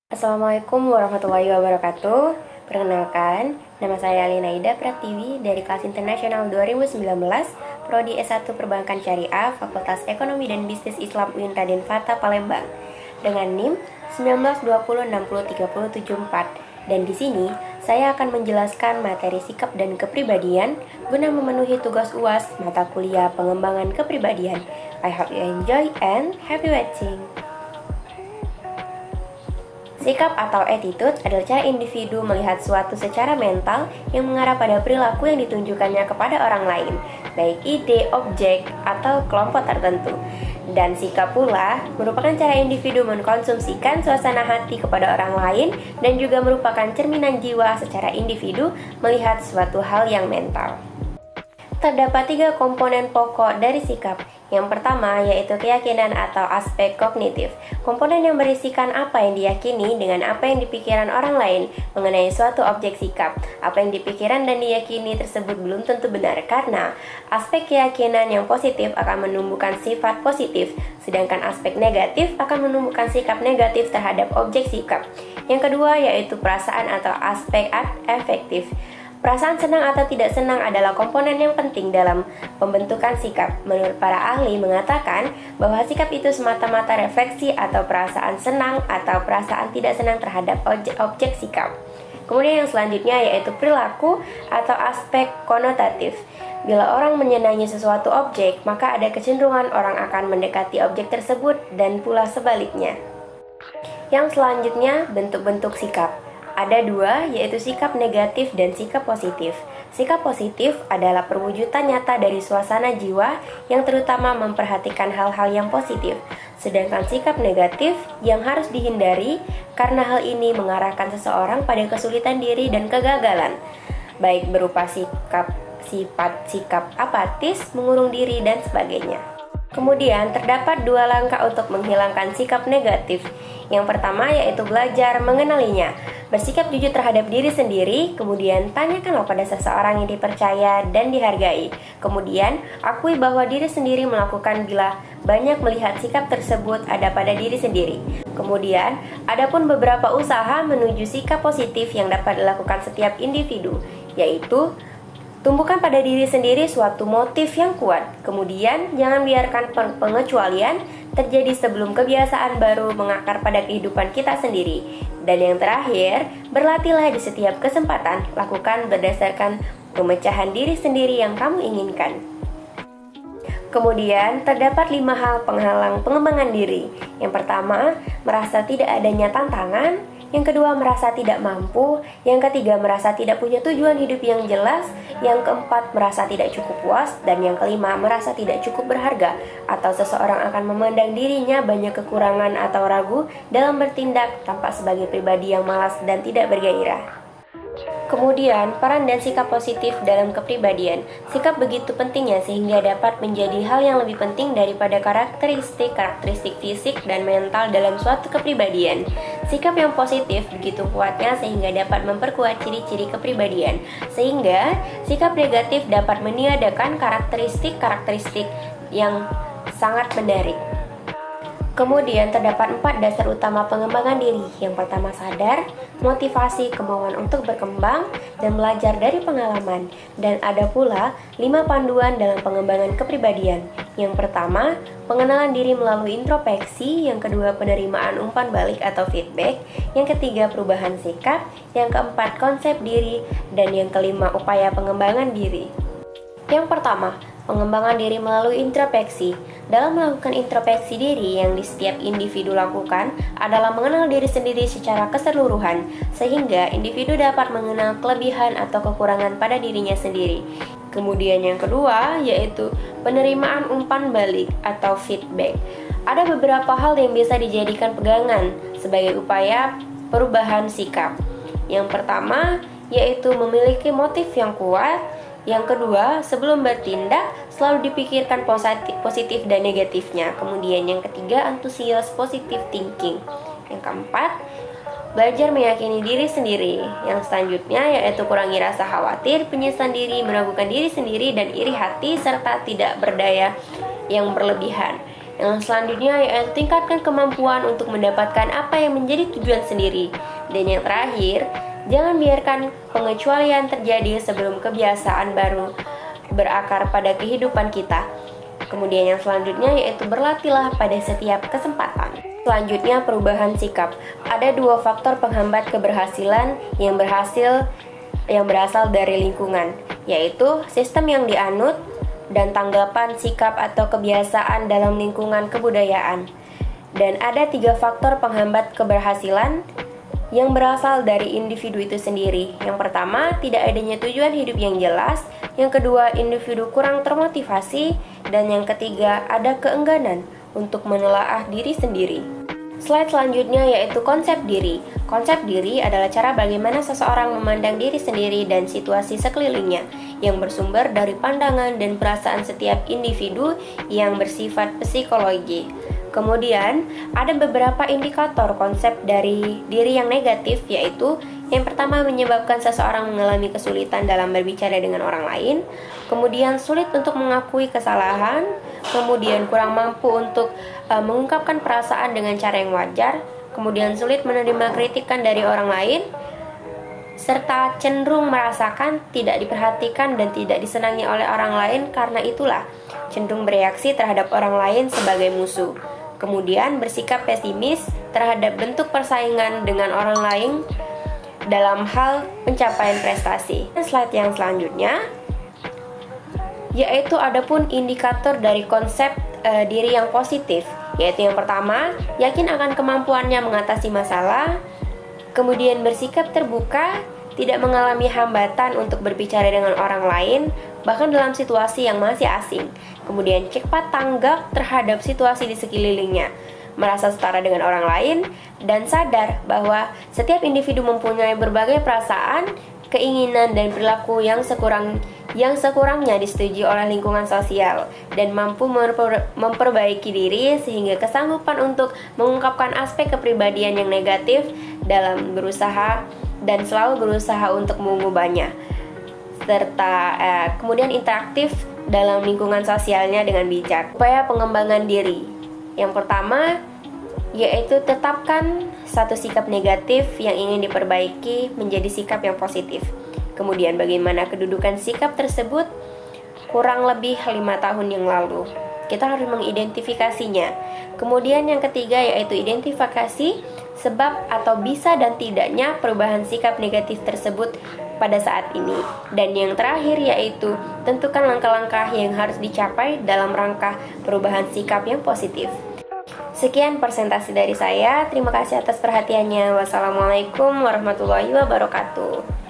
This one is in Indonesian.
Assalamualaikum warahmatullahi wabarakatuh. Perkenalkan, nama saya Alinaida Pratiwi dari kelas internasional 2019, Prodi S1 Perbankan Syariah, Fakultas Ekonomi dan Bisnis Islam UIN Raden Fatah Palembang, dengan NIM 1920603074. Dan di sini saya akan menjelaskan materi sikap dan kepribadian guna memenuhi tugas UAS mata kuliah pengembangan kepribadian. I hope you enjoy and happy watching. Sikap atau attitude adalah cara individu melihat suatu secara mental yang mengarah pada perilaku yang ditunjukkannya kepada orang lain, baik ide, objek, atau kelompok tertentu. Dan sikap pula merupakan cara individu mengkonsumsikan suasana hati kepada orang lain dan juga merupakan cerminan jiwa secara individu melihat suatu hal yang mental. Terdapat 3 komponen pokok dari sikap. Yang pertama yaitu keyakinan atau aspek kognitif. Komponen yang berisikan apa yang diyakini dengan apa yang dipikiran orang lain mengenai suatu objek sikap. Apa yang dipikiran dan diyakini tersebut belum tentu benar karena aspek keyakinan yang positif akan menumbuhkan sifat positif, sedangkan aspek negatif akan menumbuhkan sikap negatif terhadap objek sikap. Yang kedua yaitu perasaan atau aspek afektif. Perasaan senang atau tidak senang adalah komponen yang penting dalam pembentukan sikap. Menurut para ahli mengatakan bahwa sikap itu semata-mata refleksi atau perasaan senang atau perasaan tidak senang terhadap objek sikap. Kemudian yang selanjutnya yaitu perilaku atau aspek konotatif. Bila orang menyenangi sesuatu objek, maka ada kecenderungan orang akan mendekati objek tersebut dan pula sebaliknya. Yang selanjutnya bentuk-bentuk sikap. Ada 2, yaitu sikap negatif dan sikap positif. Sikap positif adalah perwujudan nyata dari suasana jiwa yang terutama memperhatikan hal-hal yang positif. Sedangkan sikap negatif yang harus dihindari karena hal ini mengarahkan seseorang pada kesulitan diri dan kegagalan, baik berupa sikap apatis, mengurung diri, dan sebagainya. Kemudian terdapat 2 langkah untuk menghilangkan sikap negatif. Yang pertama yaitu belajar mengenalinya. Bersikap jujur terhadap diri sendiri, kemudian tanyakanlah pada seseorang yang dipercaya dan dihargai. Kemudian akui bahwa diri sendiri melakukan bila banyak melihat sikap tersebut ada pada diri sendiri. Kemudian adapun beberapa usaha menuju sikap positif yang dapat dilakukan setiap individu, yaitu tumbuhkan pada diri sendiri suatu motif yang kuat. Kemudian, jangan biarkan pengecualian terjadi sebelum kebiasaan baru mengakar pada kehidupan kita sendiri. Dan yang terakhir, berlatihlah di setiap kesempatan. Lakukan berdasarkan pemecahan diri sendiri yang kamu inginkan. Kemudian, terdapat 5 hal penghalang pengembangan diri. Yang pertama, merasa tidak adanya tantangan. Yang kedua, merasa tidak mampu. Yang ketiga, merasa tidak punya tujuan hidup yang jelas. Yang keempat, merasa tidak cukup puas. Dan yang kelima, merasa tidak cukup berharga. Atau seseorang akan memandang dirinya banyak kekurangan atau ragu dalam bertindak, tampak sebagai pribadi yang malas dan tidak bergairah. Kemudian, peran dan sikap positif dalam kepribadian. Sikap begitu pentingnya sehingga dapat menjadi hal yang lebih penting daripada karakteristik fisik dan mental dalam suatu kepribadian. Sikap yang positif begitu kuatnya sehingga dapat memperkuat ciri-ciri kepribadian. Sehingga, sikap negatif dapat meniadakan karakteristik yang sangat menarik. Kemudian terdapat 4 dasar utama pengembangan diri. Yang pertama sadar, motivasi, kemauan untuk berkembang, dan belajar dari pengalaman. Dan ada pula 5 panduan dalam pengembangan kepribadian. Yang pertama, pengenalan diri melalui introspeksi. Yang kedua, penerimaan umpan balik atau feedback. Yang ketiga, perubahan sikap. Yang keempat, konsep diri. Dan yang kelima, upaya pengembangan diri. Yang pertama, pengembangan diri melalui introspeksi. Dalam melakukan introspeksi diri yang di setiap individu lakukan adalah mengenal diri sendiri secara keseluruhan, sehingga individu dapat mengenal kelebihan atau kekurangan pada dirinya sendiri. Kemudian yang kedua yaitu penerimaan umpan balik atau feedback. Ada beberapa hal yang bisa dijadikan pegangan sebagai upaya perubahan sikap. Yang pertama yaitu memiliki motif yang kuat. Yang kedua, sebelum bertindak, selalu dipikirkan positif dan negatifnya. Kemudian yang ketiga, antusias positive thinking. Yang keempat, belajar meyakini diri sendiri. Yang selanjutnya yaitu kurangi rasa khawatir, penyesalan diri, meragukan diri sendiri, dan iri hati, serta tidak berdaya yang berlebihan. Yang selanjutnya yaitu tingkatkan kemampuan untuk mendapatkan apa yang menjadi tujuan sendiri. Dan yang terakhir, jangan biarkan pengecualian terjadi sebelum kebiasaan baru berakar pada kehidupan kita. Kemudian yang selanjutnya yaitu berlatihlah pada setiap kesempatan. Selanjutnya perubahan sikap. Ada dua faktor penghambat keberhasilan yang berasal dari lingkungan, yaitu sistem yang dianut dan tanggapan sikap atau kebiasaan dalam lingkungan kebudayaan. Dan ada tiga faktor penghambat keberhasilan yang berasal dari individu itu sendiri. Yang pertama, tidak adanya tujuan hidup yang jelas. Yang kedua, individu kurang termotivasi. Dan yang ketiga, ada keengganan untuk menelaah diri sendiri. Slide selanjutnya yaitu konsep diri. Konsep diri adalah cara bagaimana seseorang memandang diri sendiri dan situasi sekelilingnya, yang bersumber dari pandangan dan perasaan setiap individu yang bersifat psikologi. Kemudian, ada beberapa indikator konsep dari diri yang negatif, yaitu yang pertama, menyebabkan seseorang mengalami kesulitan dalam berbicara dengan orang lain. Kemudian, sulit untuk mengakui kesalahan. Kemudian, kurang mampu untuk mengungkapkan perasaan dengan cara yang wajar. Kemudian, sulit menerima kritikan dari orang lain, serta cenderung merasakan tidak diperhatikan dan tidak disenangi oleh orang lain. Karena itulah, cenderung bereaksi terhadap orang lain sebagai musuh. Kemudian bersikap pesimis terhadap bentuk persaingan dengan orang lain dalam hal pencapaian prestasi. Slide yang selanjutnya yaitu adapun indikator dari konsep diri yang positif, yaitu yang pertama, yakin akan kemampuannya mengatasi masalah. Kemudian bersikap terbuka, tidak mengalami hambatan untuk berbicara dengan orang lain, bahkan dalam situasi yang masih asing. Kemudian cepat tanggap terhadap situasi di sekelilingnya, merasa setara dengan orang lain, dan sadar bahwa setiap individu mempunyai berbagai perasaan, keinginan, dan perilaku yang sekurangnya disetujui oleh lingkungan sosial, dan mampu memperbaiki diri sehingga kesanggupan untuk mengungkapkan aspek kepribadian yang negatif dalam berusaha dan selalu berusaha untuk mengubahnya, serta kemudian interaktif dalam lingkungan sosialnya dengan bijak. Upaya pengembangan diri. Yang pertama, yaitu tetapkan satu sikap negatif yang ingin diperbaiki menjadi sikap yang positif. Kemudian bagaimana kedudukan sikap tersebut kurang lebih 5 tahun yang lalu. Kita harus mengidentifikasinya. Kemudian yang ketiga yaitu identifikasi sebab atau bisa dan tidaknya perubahan sikap negatif tersebut pada saat ini. Dan yang terakhir yaitu tentukan langkah-langkah yang harus dicapai dalam rangka perubahan sikap yang positif. Sekian presentasi dari saya. Terima kasih atas perhatiannya. Wassalamualaikum warahmatullahi wabarakatuh.